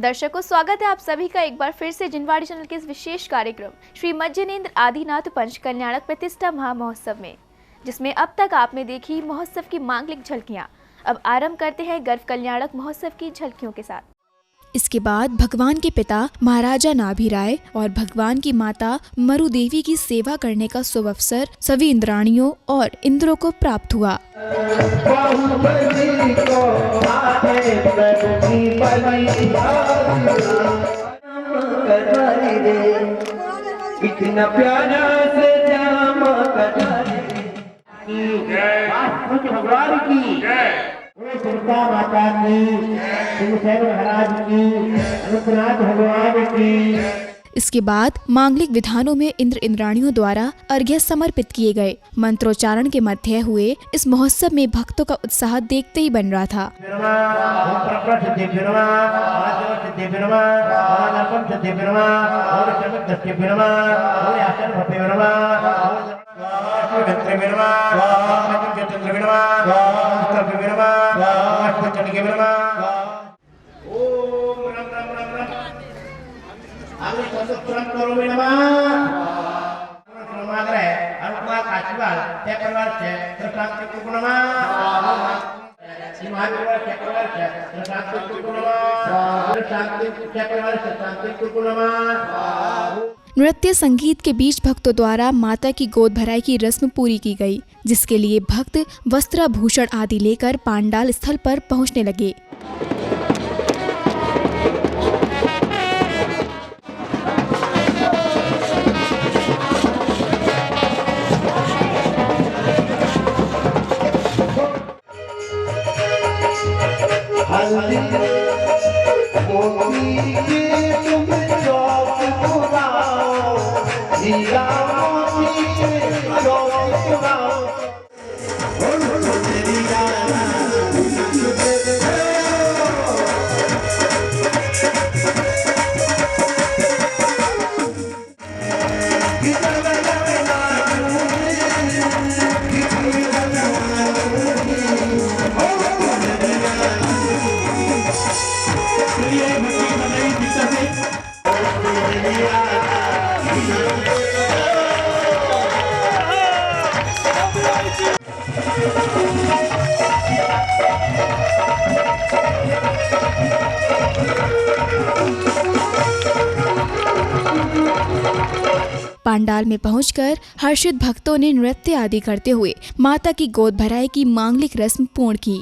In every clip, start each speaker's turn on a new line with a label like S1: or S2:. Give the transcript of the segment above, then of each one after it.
S1: दर्शकों, स्वागत है आप सभी का एक बार फिर से जिनवाड़ी चैनल के इस विशेष कार्यक्रम श्री मज्जनेन्द्र आदिनाथ पंच कल्याणक प्रतिष्ठा महामहोत्सव में, जिसमें अब तक आपने देखी महोत्सव की मांगलिक झलकियां। अब आरंभ करते हैं गर्भ कल्याणक महोत्सव की झलकियों के साथ।
S2: इसके बाद भगवान के पिता महाराजा नाभिराय और भगवान की माता मरु देवी की सेवा करने का शुभ अवसर सभी इंद्राणियों और इंद्रों को प्राप्त हुआ।
S3: इतना प्यारा से भगवान की दुर्गा माता की, महाराज की, अनुपनाथ भगवान की।
S2: इसके बाद मांगलिक विधानों में इंद्र इंद्राणियों द्वारा अर्घ्य समर्पित किए गए। मंत्रोच्चारण के मध्य हुए इस महोत्सव में भक्तों का उत्साह देखते ही बन रहा था। नृत्य संगीत के बीच भक्तों द्वारा माता की गोद भराई की रस्म पूरी की गई, जिसके लिए भक्त वस्त्राभूषण आदि लेकर पांडाल स्थल पर पहुंचने लगे। पांडाल में पहुंचकर हर्षित भक्तों ने नृत्य आदि करते हुए माता की गोद भराई की मांगलिक रस्म पूर्ण की।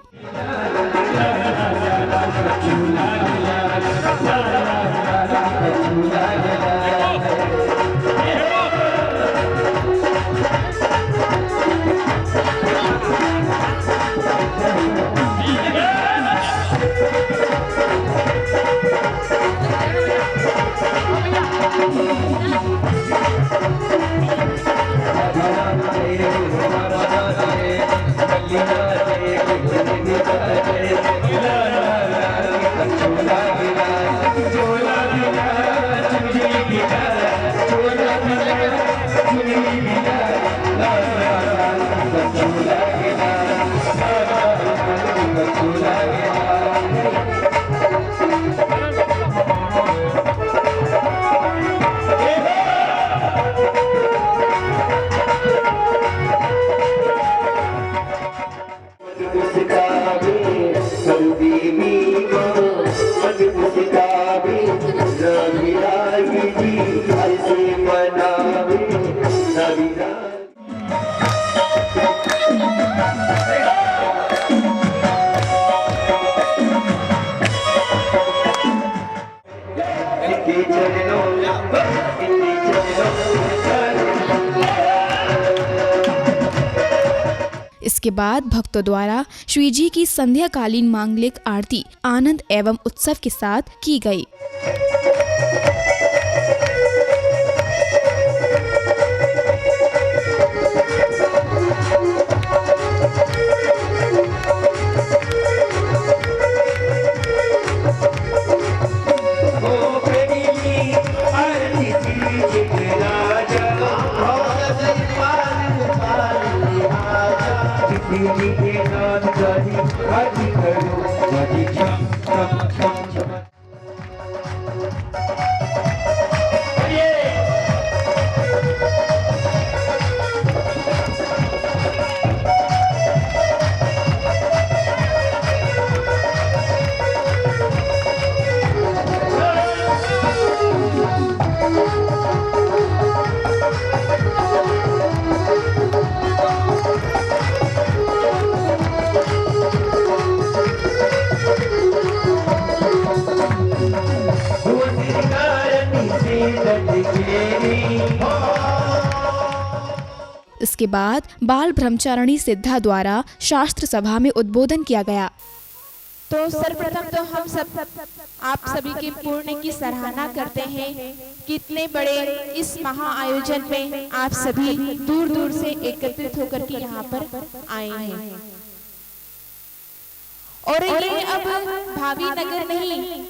S2: इसके बाद भक्तों द्वारा श्री जी की संध्याकालीन मांगलिक आरती आनंद एवं उत्सव के साथ की गई। इसके बाद बाल ब्रह्मचारिणी सिद्धा द्वारा शास्त्र सभा में उद्बोधन किया गया।
S4: तो सर्वप्रथम तो हम सब आप सभी के पुण्य की सराहना करते हैं कि इतने बड़े इस महा आयोजन में आप सभी दूर दूर से एकत्रित होकर के यहाँ पर आए हैं। और ये अब भावी नगर नहीं,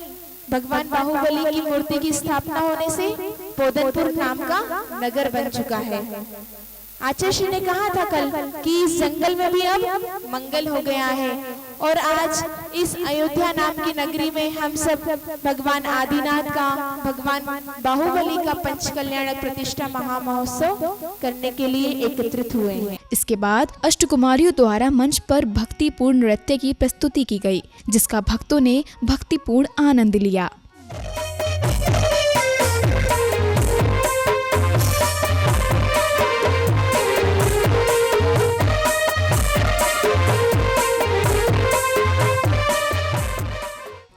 S4: भगवान बाहुबली की मूर्ति की स्थापना होने से पोदनपुर नाम का नगर बन चुका है। आचार्य श्री ने कहा था कल कि इस जंगल में भी अब मंगल हो गया है और आज इस अयोध्या नाम की नगरी में हम सब भगवान आदिनाथ का, भगवान बाहुबली का पंच कल्याणक प्रतिष्ठा महामहोत्सव करने के लिए एकत्रित हुए हैं।
S2: इसके बाद अष्टकुमारियों द्वारा मंच पर भक्तिपूर्ण नृत्य की प्रस्तुति की गई, जिसका भक्तों ने भक्तिपूर्ण आनंद लिया।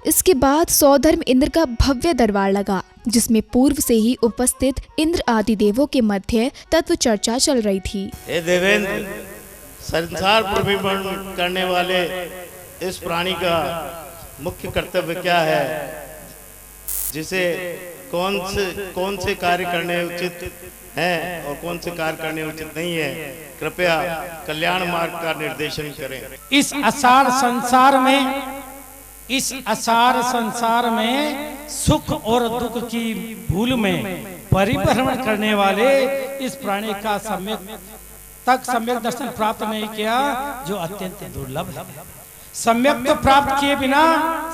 S2: इसके बाद सौधर्म इंद्र का भव्य दरबार लगा, जिसमें पूर्व से ही उपस्थित इंद्र आदि देवों के मध्य तत्व चर्चा चल रही थी।
S5: हे देवेंद्र, संसार भ्रमण करने वाले इस प्राणी का मुख्य कर्तव्य क्या है, जिसे कौन से कार्य करने उचित है और कौन से कार्य करने उचित नहीं है, कृपया कल्याण मार्ग का निर्देशन करें।
S6: इस असार संसार में सुख और दुख की भूल में परिभ्रमण करने वाले इस प्राणी का सम्यक दर्शन प्राप्त नहीं किया, जो अत्यंत दुर्लभ है। सम्यक तो प्राप्त किए बिना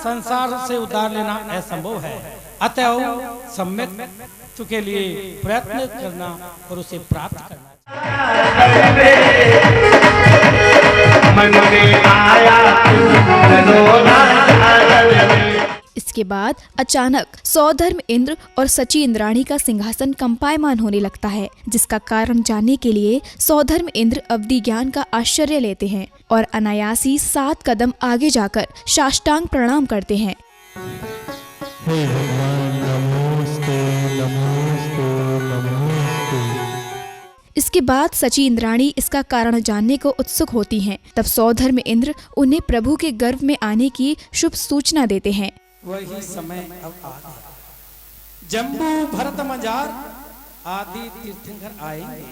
S6: संसार से उद्धार लेना असंभव है। अतः सम्यक के लिए प्रयत्न करना और उसे प्राप्त करना।
S2: इसके बाद अचानक सौधर्म इंद्र और सची इंद्राणी का सिंहासन कंपायमान होने लगता है, जिसका कारण जानने के लिए सौधर्म इंद्र अवधि ज्ञान का आश्चर्य लेते हैं और अनायासी 7 कदम आगे जाकर साष्टांग प्रणाम करते हैं। इसके बाद सची इंद्राणी इसका कारण जानने को उत्सुक होती हैं। तब सौधर्म इंद्र उन्हें प्रभु के गर्भ में आने की शुभ सूचना देते हैं।
S6: वही समय अब आ गया, जम्बू भरत मजार आदि तीर्थंकर आएंगे,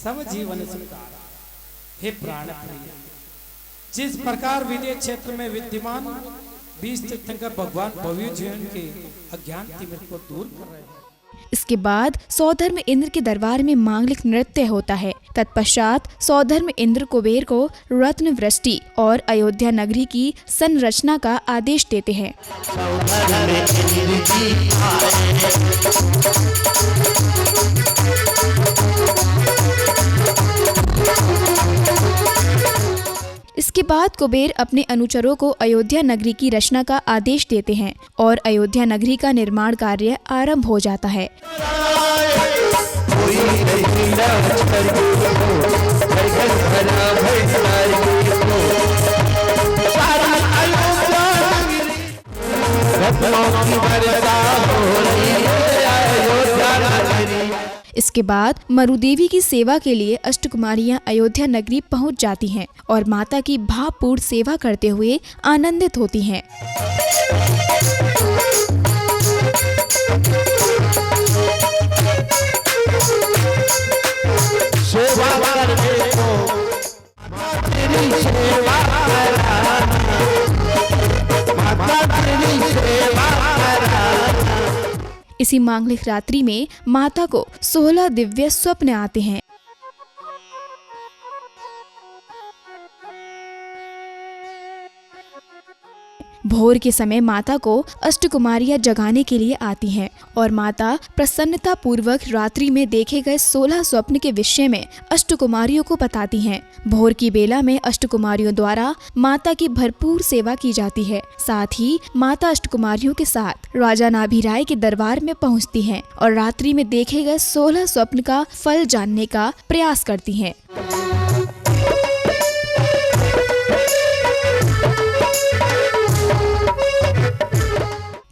S6: सब जीवन सुखकार। हे प्राण प्रिय, जिस प्रकार विदेह क्षेत्र में विद्यमान 20 तीर्थंकर भगवान भव्य जीवन के अज्ञान तिमिर को दूर कर रहे हैं।
S2: इसके बाद सौधर्म इंद्र के दरबार में मांगलिक नृत्य होता है। तत्पश्चात सौधर्म इंद्र कुबेर को रत्न वृष्टि और अयोध्या नगरी की संरचना का आदेश देते हैं। इसके बाद कुबेर अपने अनुचरों को अयोध्या नगरी की रचना का आदेश देते हैं और अयोध्या नगरी का निर्माण कार्य आरंभ हो जाता है। इसके बाद मरुदेवी की सेवा के लिए अष्टकुमारियां अयोध्या नगरी पहुंच जाती हैं और माता की भावपूर्ण सेवा करते हुए आनंदित होती हैं। इसी मांगलिक रात्रि में माता को 16 दिव्य स्वप्न आते हैं। भोर के समय माता को अष्टकुमारियां जगाने के लिए आती हैं और माता प्रसन्नता पूर्वक रात्रि में देखे गए 16 स्वप्न के विषय में अष्टकुमारियों को बताती हैं। भोर की बेला में अष्टकुमारियों द्वारा माता की भरपूर सेवा की जाती है। साथ ही माता अष्टकुमारियों के साथ राजा नाभिराय के दरबार में पहुंचती हैं और रात्रि में देखे गए 16 स्वप्न का फल जानने का प्रयास करती हैं।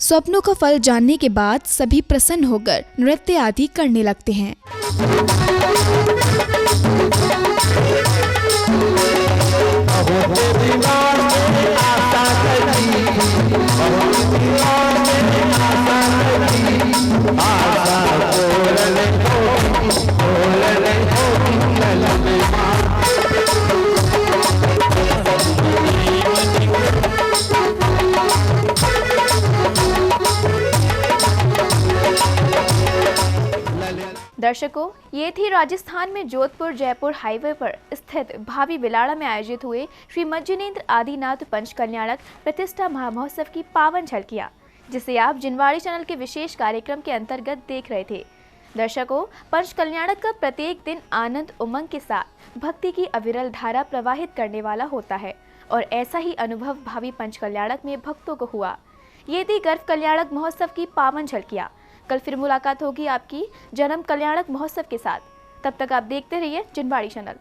S2: स्वप्नों का फल जानने के बाद सभी प्रसन्न होकर नृत्य आदि करने लगते हैं।
S1: दर्शकों, ये थी राजस्थान में जोधपुर जयपुर हाईवे पर स्थित भावी बिलाड़ा में आयोजित हुए श्री मज्जनेन्द्र आदिनाथ पंच कल्याणक प्रतिष्ठा महामहोत्सव की पावन झलकियां, जिसे आप जिनवाड़ी चैनल के विशेष कार्यक्रम के अंतर्गत देख रहे थे। दर्शकों, पंच कल्याणक का प्रत्येक दिन आनंद उमंग के साथ भक्ति की अविरल धारा प्रवाहित करने वाला होता है और ऐसा ही अनुभव भावी पंच कल्याणक में भक्तों को हुआ। ये थी गर्भ कल्याणक महोत्सव की पावन झलकियां। कल फिर मुलाकात होगी आपकी जन्म कल्याणक महोत्सव के साथ। तब तक आप देखते रहिए जिनवाड़ी चैनल।